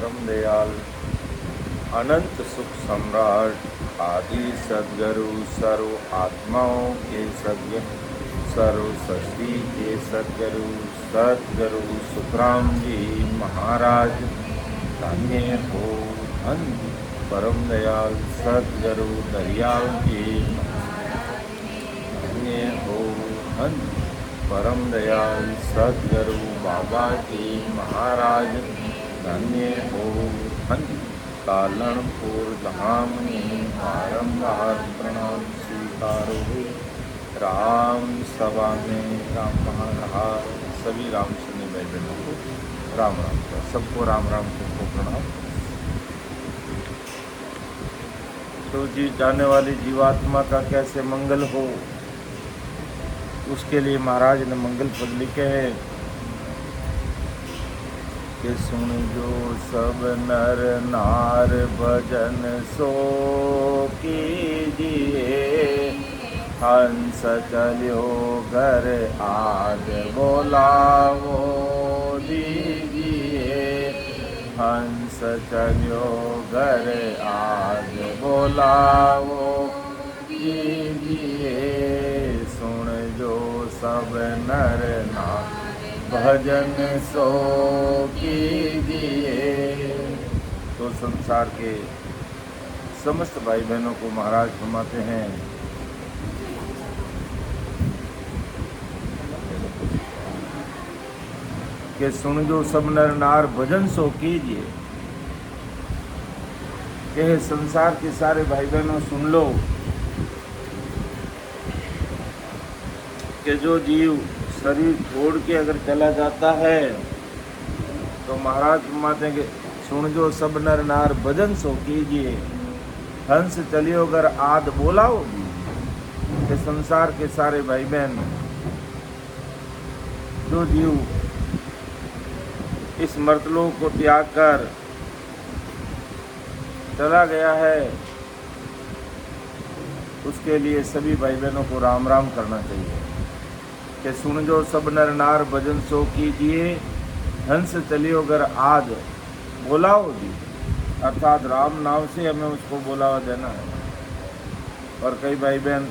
परम दयाल अनंत सुख सम्राट आदि सद्गुरु सर्व आत्माओं के सद्गुरु सर्व सृष्टि के सद्गुरु सुखराम जी महाराज धन्य हो धन्य परम दयाल सद्गुरु दयाल जी धन्य हो धन्य परम दयाल सद्गुरु बाबा जी महाराज धन्य हो धन्य कालनपुर धाम में बारंबार प्रणाम स्वीकारो राम सभा में राम महाराज सभी राम सुनी भाई बहनों को राम राम का सबको राम राम को प्रणाम। तो जी जाने वाली जीवात्मा का कैसे मंगल हो उसके लिए महाराज ने मंगल पद लिखे हैं कि सुन जो सब नर नार भजन सो कीजिए हंस चलियो घर आज बोलावो दीजिए हंस चलियो घर आज बोलावो दीजिए सुन जो सब नर नार भजन सो कीजिए। तो संसार के समस्त भाई बहनों को महाराज फरमाते हैं कि सुन जो सब नर नार भजन सो कीजिए कि संसार के सारे भाई बहनों सुन लो कि जो जीव शरीर छोड़ के अगर चला जाता है तो महाराज फरमाते हैं कि सुन जो सब नर नार भजन सो कीजिए हंस चलियो अगर आद बोलाओ कि संसार के सारे भाई बहन जो जीव इस मर्तलोक को त्याग कर चला गया है उसके लिए सभी भाई बहनों को राम राम करना चाहिए कि सुन जो सब नर नार भजन सो कीजिए हंस चलियो अगर आज बोलाओ जी अर्थात राम नाम से हमें उसको बुलावा देना है। और कई भाई बहन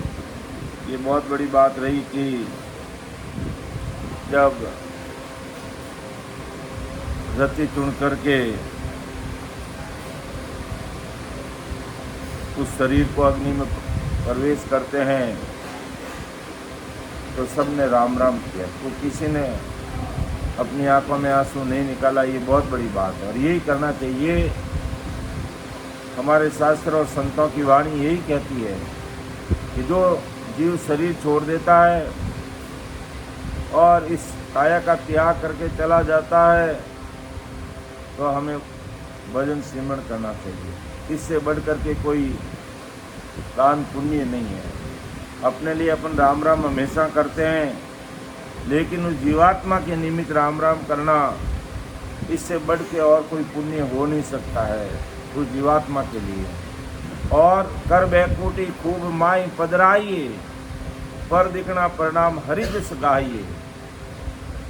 ये बहुत बड़ी बात रही कि जब रति चुन करके उस शरीर को अग्नि में प्रवेश करते हैं तो सबने राम राम किया तो किसी ने अपनी आंखों में आंसू नहीं निकाला। ये बहुत बड़ी बात है और यही करना चाहिए। हमारे शास्त्र और संतों की वाणी यही कहती है कि जो जीव शरीर छोड़ देता है और इस काया का त्याग करके चला जाता है तो हमें भजन सिमरण करना चाहिए। इससे बढ़ करके कोई दान पुण्य नहीं है। अपने लिए अपन राम राम हमेशा करते हैं लेकिन उस जीवात्मा के निमित्त राम राम करना इससे बढ़ के और कोई पुण्य हो नहीं सकता है उस जीवात्मा के लिए। और कर बैकुटी खूब माई पधराइए पर दिखना प्रणाम हरि जस गाइए।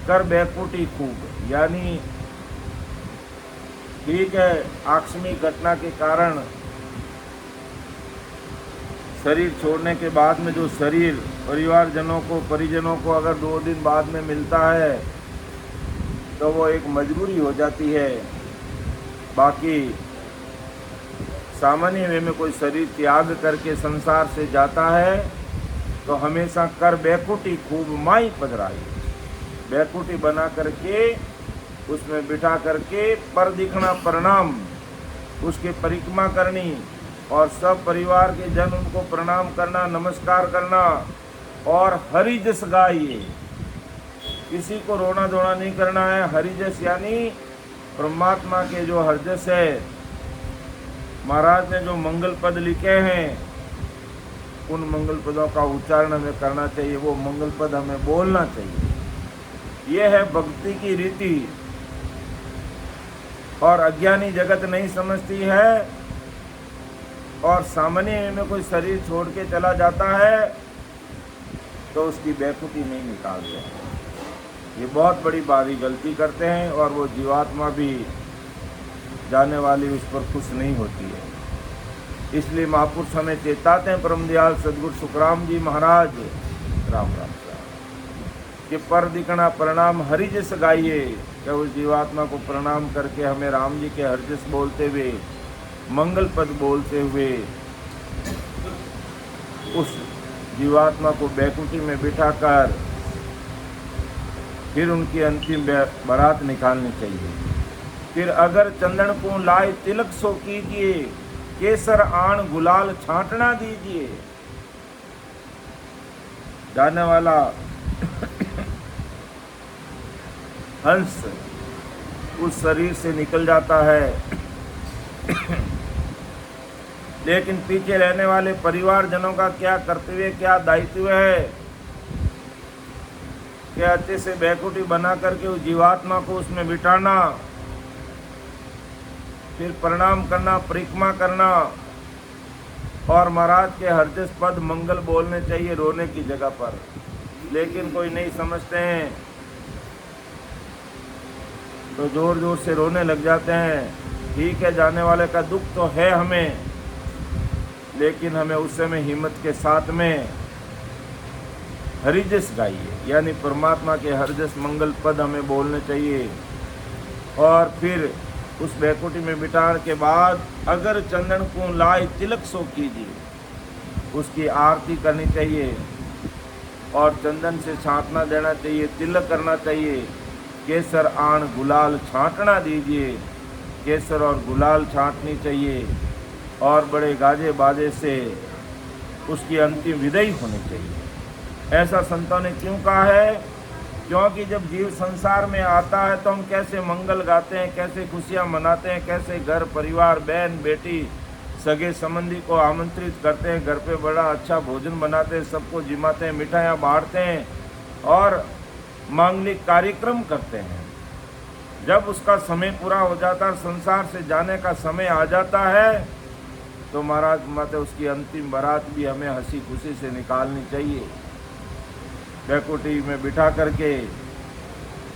कर बैकुटी खूब यानी ठीक है आकस्मिक घटना के कारण शरीर छोड़ने के बाद में जो शरीर परिजनों को अगर 2 दिन बाद में मिलता है तो वो एक मजबूरी हो जाती है। बाकी सामान्य वे में कोई शरीर त्याग करके संसार से जाता है तो हमेशा कर बैकुटी खूब माई पधराई बैकुटी बना करके उसमें बिठा करके पर दिखना प्रणाम उसके परिक्रमा करनी और सब परिवार के जन उनको प्रणाम करना नमस्कार करना और हरि जस गाइए। किसी को रोना धोना नहीं करना है। हरि जस यानी परमात्मा के जो हरजस है महाराज ने जो मंगल पद लिखे हैं उन मंगल पदों का उच्चारण हमें करना चाहिए। वो मंगल पद हमें बोलना चाहिए। ये है भक्ति की रीति और अज्ञानी जगत नहीं समझती है और सामान्य में कोई शरीर छोड़ के चला जाता है तो उसकी बैकुटी नहीं निकालते। ये बहुत बड़ी भारी गलती करते हैं और वो जीवात्मा भी जाने वाली उस पर खुश नहीं होती है। इसलिए महापुरुष हमें चेताते हैं, परम दयाल सदगुरु सुखराम जी महाराज राम राम कि पर दिखना प्रणाम हरि जस गाइए, क्या उस जीवात्मा को प्रणाम करके हमें राम जी के हरजस बोलते हुए, मंगल पद बोलते हुए उस जीवात्मा को बैकुंठी में बिठाकर फिर उनकी अंतिम बारात निकालनी चाहिए। फिर अगर चंदन को लाए तिलक सो कीजिए, केसर आण गुलाल छांटना दीजिए। जाने वाला हंस उस शरीर से निकल जाता है, लेकिन पीछे रहने वाले परिवारजनों का क्या कर्तव्य, क्या दायित्व है कि अच्छे से बैकुंठी बना करके उस जीवात्मा को उसमें बिठाना, फिर प्रणाम करना, परिक्रमा करना और महाराज के हरजस पद मंगल बोलने चाहिए रोने की जगह पर। लेकिन कोई नहीं समझते हैं तो जोर जोर से रोने लग जाते हैं। ठीक है, जाने वाले का दुख तो है हमें, लेकिन हमें उस समय हिम्मत के साथ में हरिजस गाइए, यानी परमात्मा के हरजस मंगल पद हमें बोलने चाहिए। और फिर उस बैकुंठी में बिठाने के बाद अगर चंदन को लाए तिलक सो कीजिए, उसकी आरती करनी चाहिए और चंदन से छांटना देना चाहिए, तिलक करना चाहिए। केसर आण गुलाल छांटना दीजिए, केसर और गुलाल छांटनी चाहिए और बड़े गाजे बाजे से उसकी अंतिम विदाई होनी चाहिए। ऐसा संतों ने क्यों कहा है? क्योंकि जब जीव संसार में आता है तो हम कैसे मंगल गाते हैं, कैसे खुशियाँ मनाते हैं, कैसे घर परिवार बहन बेटी सगे संबंधी को आमंत्रित करते हैं, घर पे बड़ा अच्छा भोजन बनाते हैं, सबको जिमाते हैं, मिठाइयाँ बांटते हैं और मांगलिक कार्यक्रम करते हैं। जब उसका समय पूरा हो जाता है, संसार से जाने का समय आ जाता है, तो महाराज माते उसकी अंतिम बारात भी हमें हंसी खुशी से निकालनी चाहिए। बैकुंठी में बिठा करके,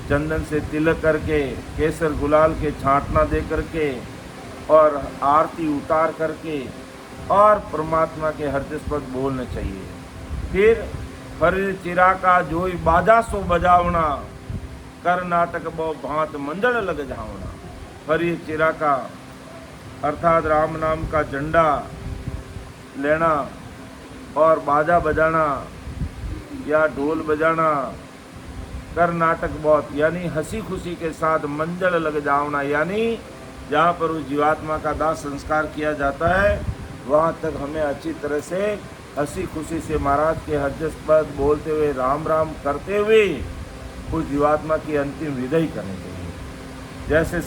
चंदन से तिलक करके, केसर गुलाल के छांटना दे करके और आरती उतार करके और परमात्मा के हरजस पद बोलने चाहिए। फिर हरि चिरा का जोई बाजा सो बजावना, कर्नाटक बो भांत मंजड़ लग जावना। हरि चिरा का अर्थात राम नाम का झंडा लेना और बाजा बजाना या ढोल बजाना, कर्नाटक बहुत यानी हंसी खुशी के साथ मंजल लग जावना, यानी जहाँ पर उस जीवात्मा का दाह संस्कार किया जाता है वहाँ तक हमें अच्छी तरह से हंसी खुशी से महाराज के हरजस पद बोलते हुए, राम राम करते हुए उस जीवात्मा की अंतिम विदाई करनी चाहिए। जैसे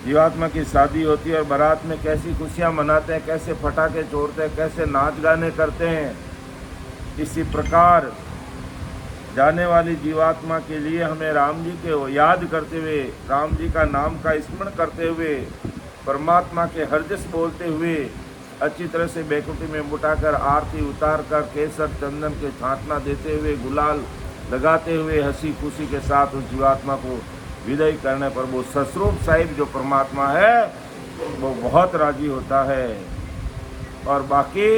जीवात्मा की शादी होती है और बारात में कैसी खुशियाँ मनाते हैं, कैसे पटाखे छोड़ते हैं, कैसे नाच गाने करते हैं, इसी प्रकार जाने वाली जीवात्मा के लिए हमें राम जी के याद करते हुए, राम जी का नाम का स्मरण करते हुए, परमात्मा के हरजस बोलते हुए अच्छी तरह से बैकुंठी में बुटाकर आरती उतार कर केसर चंदन के छांटना देते हुए, गुलाल लगाते हुए हंसी खुशी के साथ उस जीवात्मा को विदाई करने पर वो ससरूप साहिब जो परमात्मा है वो बहुत राजी होता है। और बाकी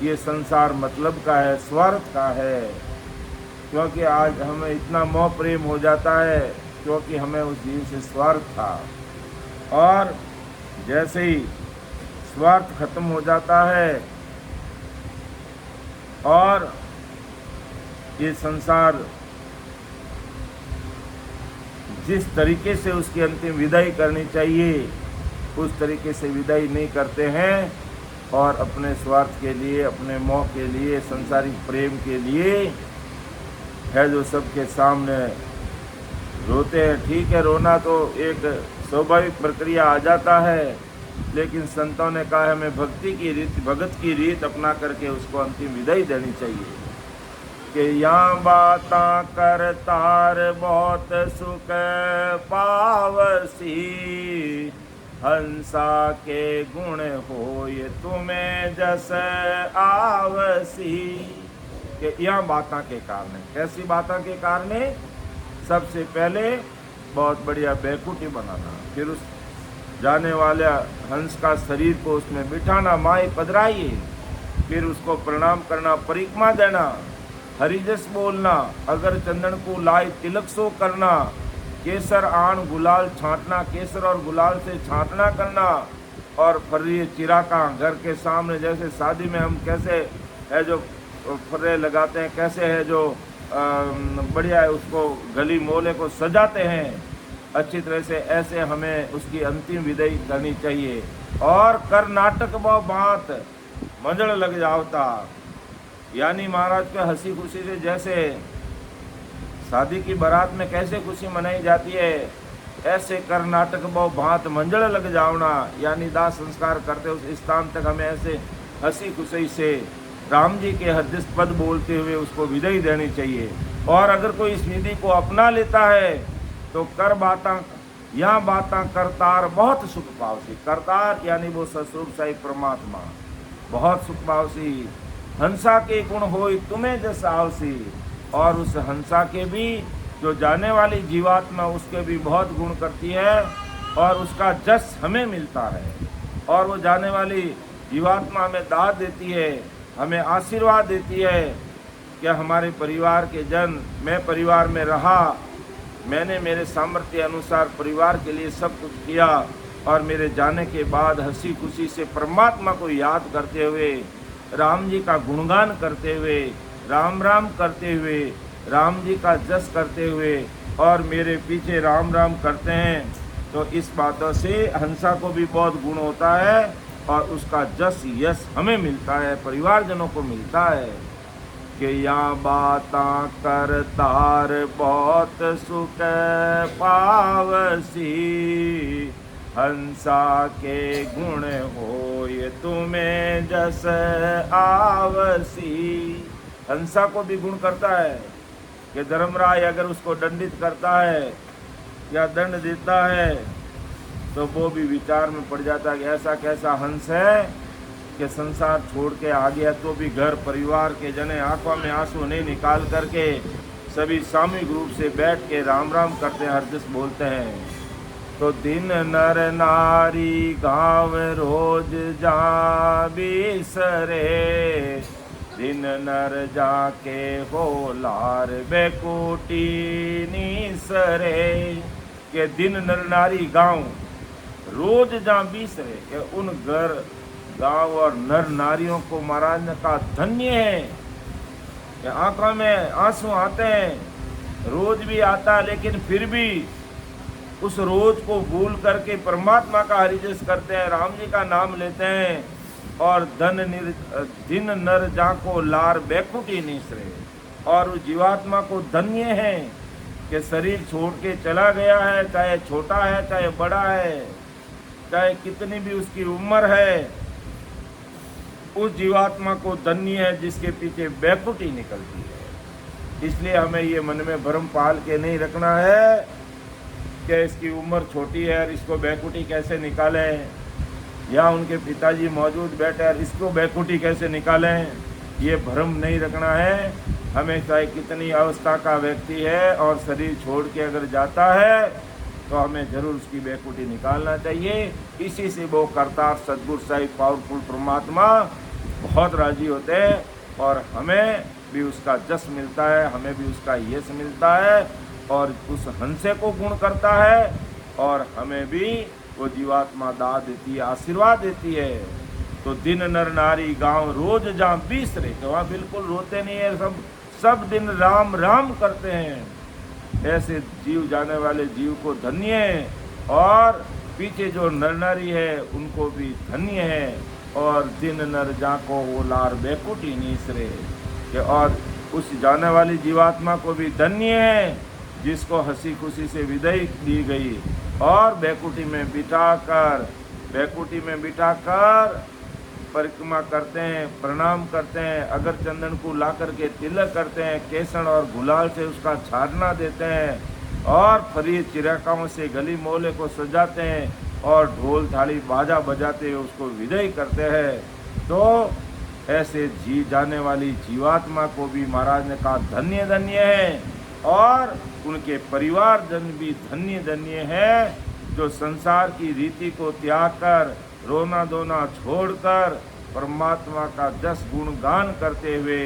ये संसार मतलब का है, स्वार्थ का है, क्योंकि आज हमें इतना मोह प्रेम हो जाता है क्योंकि हमें उस जीव से स्वार्थ था। और जैसे ही स्वार्थ खत्म हो जाता है और ये संसार जिस तरीके से उसकी अंतिम विदाई करनी चाहिए उस तरीके से विदाई नहीं करते हैं और अपने स्वार्थ के लिए, अपने मोह के लिए, संसारिक प्रेम के लिए है जो सबके सामने रोते हैं। ठीक है, रोना तो एक स्वाभाविक प्रक्रिया आ जाता है, लेकिन संतों ने कहा हमें भक्ति की रीत, भगत की रीत अपना करके उसको अंतिम विदाई देनी चाहिए कि यहाँ बातां कर तार बहुत सुख पावसी, हंसा के गुण होय तुम्हें जस आवसी। कि यह बातां के कारण, कैसी बातां के कारण? सबसे पहले बहुत बढ़िया बैकुंठी बनाना, फिर उस जाने वाला हंस का शरीर को उसमें बिठाना, माई पधराइए, फिर उसको प्रणाम करना, परिक्रमा देना, हरिजस बोलना, अगर चंदन को लाई तिलक सो करना, केसर आण गुलाल छांटना, केसर और गुलाल से छांटना करना, और फर्रे चिराका घर के सामने, जैसे शादी में हम कैसे है जो फर्रे लगाते हैं, कैसे है जो बढ़िया है उसको गली मोहल्ले को सजाते हैं अच्छी तरह से, ऐसे हमें उसकी अंतिम विदाई करनी चाहिए। और कर्नाटक व बात मंजड़ लग जावता, यानी महाराज के हंसी खुशी से, जैसे शादी की बारात में कैसे खुशी मनाई जाती है, ऐसे कर्नाटक व भांत मंजड़ लग जावना, यानी दाह संस्कार करते उस स्थान तक हमें ऐसे हंसी खुशी से राम जी के हृदय पद बोलते हुए उसको विदाई देनी चाहिए। और अगर कोई इस विधि को अपना लेता है तो कर बाता या बाता करतार बहुत सुख पावसी, करतार यानी वो ससुर साई परमात्मा बहुत सुख पावसी, हंसा के गुण होई तुम्हें जस आवसी, और उस हंसा के भी जो जाने वाली जीवात्मा उसके भी बहुत गुण करती है और उसका जस हमें मिलता है, और वो जाने वाली जीवात्मा हमें दाद देती है, हमें आशीर्वाद देती है कि हमारे परिवार के जन, मैं परिवार में रहा, मैंने मेरे सामर्थ्य अनुसार परिवार के लिए सब कुछ किया, और मेरे जाने के बाद हंसी खुशी से परमात्मा को याद करते हुए, राम जी का गुणगान करते हुए, राम राम करते हुए, राम जी का जस करते हुए और मेरे पीछे राम राम करते हैं, तो इस बातों से हंसा को भी बहुत गुण होता है और उसका जस यश हमें मिलता है, परिवारजनों को मिलता है कि या बाता करतार बहुत सुख पावसी, हंसा के गुण होय तुम्हें जस आवसी। हंसा को भी गुण करता है कि धर्मराय अगर उसको दंडित करता है या दंड देता है तो वो भी विचार में पड़ जाता है कि ऐसा कैसा हंस है कि संसार छोड़ के आ गया, तो भी घर परिवार के जने आंखों में आंसू नहीं निकाल करके सभी सामूहिक रूप से बैठ के राम राम करते हैं, हरदिस बोलते हैं। तो दिन नर नारी गाँव रोज जा बिसरे, दिन नर जाके हो लार बेकुटी निसरे, के दिन नर नारी गाँव रोज जा बिसरे, के उन घर गांव और नर नारियों को महाराज ने कहा धन्य है कि आंखों में आंसू आते हैं, रोज भी आता है, लेकिन फिर भी उस रोज को भूल करके परमात्मा का हरिजस करते हैं, राम जी का नाम लेते हैं, और दिन नर जाको लार बैकुटी निसरे, और उस जीवात्मा को धन्य है कि शरीर छोड़ के चला गया है, चाहे छोटा है चाहे बड़ा है, चाहे कितनी भी उसकी उम्र है, उस जीवात्मा को धन्य है जिसके पीछे बैकुटी निकलती है। इसलिए हमें ये मन में भ्रम पाल के नहीं रखना है कि इसकी उम्र छोटी है और इसको बैकुटी कैसे निकालें, या उनके पिताजी मौजूद बैठे और इसको बैकुटी कैसे निकालें, ये भ्रम नहीं रखना है। हमें चाहे कितनी अवस्था का व्यक्ति है और शरीर छोड़ के अगर जाता है तो हमें जरूर उसकी बैकुटी निकालना चाहिए। इसी से वो करतार सद्गुरु साहिब पावरफुल परमात्मा बहुत राजी होते हैं और हमें भी उसका जस मिलता है, हमें भी उसका यश मिलता है, और उस हंसे को गुण करता है और हमें भी वो जीवात्मा दाद देती है, आशीर्वाद देती है। तो दिन नर नारी गांव रोज जहाँ बिसरे, तो वहाँ बिल्कुल रोते नहीं है, सब दिन राम राम करते हैं। ऐसे जीव जाने वाले जीव को धन्य है, और पीछे जो नर नारी है उनको भी धन्य है, और दिन नर जाको वो लार बैकुटी निसरे, और उस जाने वाली जीवात्मा को भी धन्य है जिसको हंसी खुशी से विदाई दी गई, और बैकुटी में बिठाकर परिक्रमा करते हैं, प्रणाम करते हैं, अगर चंदन को ला करके तिलक करते हैं, केसर और गुलाल से उसका छाड़ना देते हैं, और फरी चिराकाओं से गली मोहल्ले को सजाते हैं, और ढोल थाली बाजा बजाते हुए उसको विदाई करते हैं। तो ऐसे जी जाने वाली जीवात्मा को भी महाराज ने कहा धन्य धन्य है, और उनके परिवार जन भी धन्य धन्य है जो संसार की रीति को त्याग कर, रोना धोना छोड़कर परमात्मा का जस गुणगान करते हुए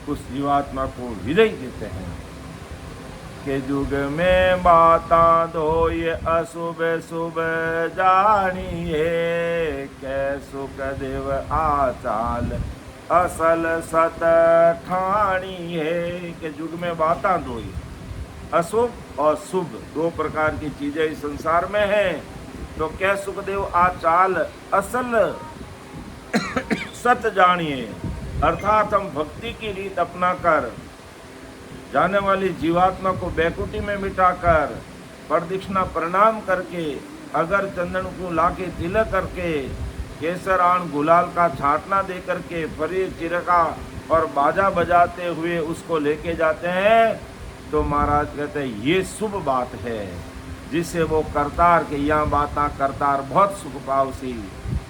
उस जीवात्मा को विदाई देते हैं। के जुग में बाता धोय अशुभ शुभ जानिए, कै सुख देव आचाल असल सत ठानिए। के जुग में बाता धोई, अशुभ और शुभ दो प्रकार की चीजें इस संसार में हैं। तो कै सुखदेव आचाल असल सत जानिए, अर्थात हम भक्ति की रीत अपना कर जाने वाली जीवात्मा को बैकुंठी में मिटाकर प्रदक्षिणा प्रणाम करके, अगर चंदन को लाके तिलक करके, केसर आन गुलाल का छाटना दे करके, फरी चिरका और बाजा बजाते हुए उसको लेके जाते हैं, तो महाराज कहते हैं ये शुभ बात है, जिससे वो करतार के यहाँ बाता करतार बहुत सुख पावसी,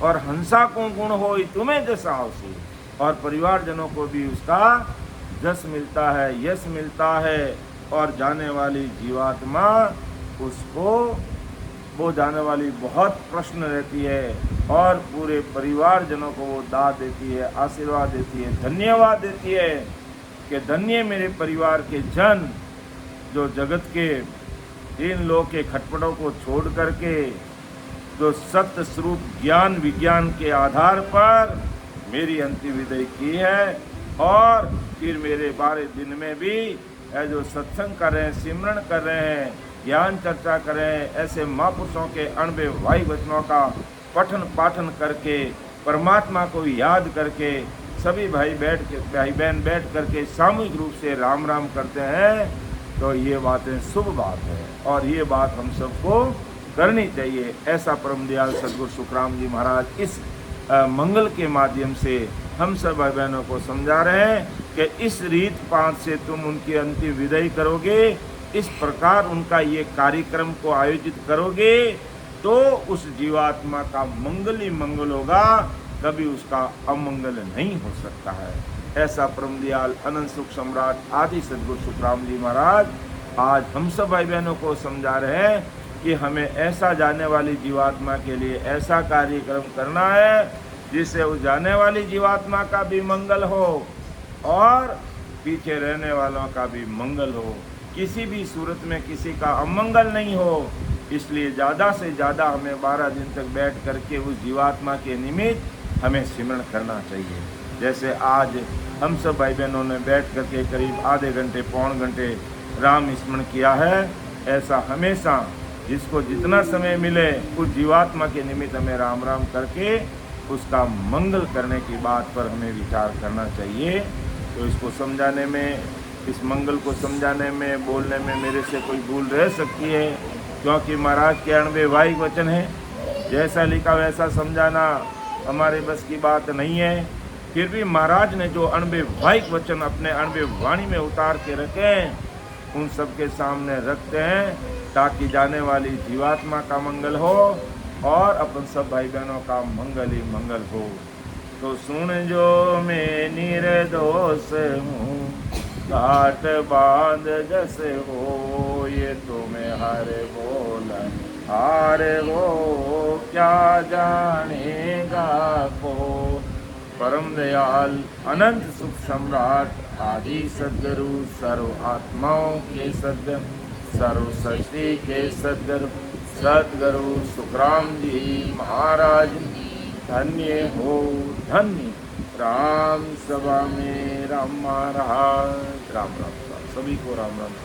और हंसा को गुण हो तुम्हें जैसा आवसी, और परिवारजनों को भी उसका जस मिलता है, यश मिलता है, और जाने वाली जीवात्मा उसको वो जाने वाली बहुत प्रश्न रहती है, और पूरे परिवारजनों को वो दाद देती है, आशीर्वाद देती है, धन्यवाद देती है कि धन्य मेरे परिवार के जन, जो जगत के इन लोग के खटपटों को छोड़ करके जो सत्य स्वरूप ज्ञान विज्ञान के आधार पर मेरी अंतिम विदाई की है, और फिर मेरे 12 दिन में भी जो सत्संग कर रहे हैं, सिमरण कर रहे हैं, ज्ञान चर्चा कर रहे हैं, ऐसे महापुरुषों के अणबे वाई वचनों का पठन पाठन करके, परमात्मा को याद करके, सभी भाई बहन बैठ करके सामूहिक रूप से राम राम करते हैं, तो ये बातें शुभ बात है, और ये बात हम सबको करनी चाहिए। ऐसा परम दयाल सदगुरु सुखराम जी महाराज इस मंगल के माध्यम से हम सब भाई बहनों को समझा रहे हैं कि इस रीत 5 से तुम उनकी अंतिम विदाई करोगे, इस प्रकार उनका ये कार्यक्रम को आयोजित करोगे, तो उस जीवात्मा का मंगल ही मंगल होगा, कभी उसका अमंगल नहीं हो सकता है। ऐसा परम दयाल अनंत सुख सम्राट आदि सदगुरु सुखराम जी महाराज आज हम सब भाई बहनों को समझा रहे हैं कि हमें ऐसा जाने वाली जीवात्मा के लिए ऐसा कार्यक्रम करना है जिससे उस जाने वाली जीवात्मा का भी मंगल हो और पीछे रहने वालों का भी मंगल हो, किसी भी सूरत में किसी का अमंगल नहीं हो। इसलिए ज़्यादा से ज़्यादा हमें 12 दिन तक बैठ करके उस जीवात्मा के निमित्त हमें सिमरण करना चाहिए। जैसे आज हम सब भाई बहनों ने बैठ करके करीब आधे घंटे पौन घंटे राम स्मरण किया है, ऐसा हमेशा जिसको जितना समय मिले उस जीवात्मा के निमित्त हमें राम राम करके उसका मंगल करने की बात पर हमें विचार करना चाहिए। तो इसको समझाने में, इस मंगल को समझाने में, बोलने में मेरे से कोई भूल रह सकती है, क्योंकि महाराज के अणबे वाहिक वचन है, जैसा लिखा वैसा समझाना हमारे बस की बात नहीं है। फिर भी महाराज ने जो अणबे वाहिक वचन अपने अणबे वाणी में उतार के रखे हैं, उन सबके सामने रखते हैं, ताकि जाने वाली जीवात्मा का मंगल हो और अपन सब भाई बहनों का मंगल ही मंगल हो। तो सुन जो मैं निर्दोष हूँ, घाट बांध जैसे हो, ये तुम्हें हर बोल हार हो, क्या जानेगा को। परम दयाल अनंत सुख सम्राट आदि सद्गुरु सर्व आत्माओं के सद्गुरु, सर्व सृष्टि के सद्गुरु सद्गुरु सुखराम जी महाराज धन्य हो, धन्य। राम सभा में राम महाराज, राम राम। सभी को राम राम।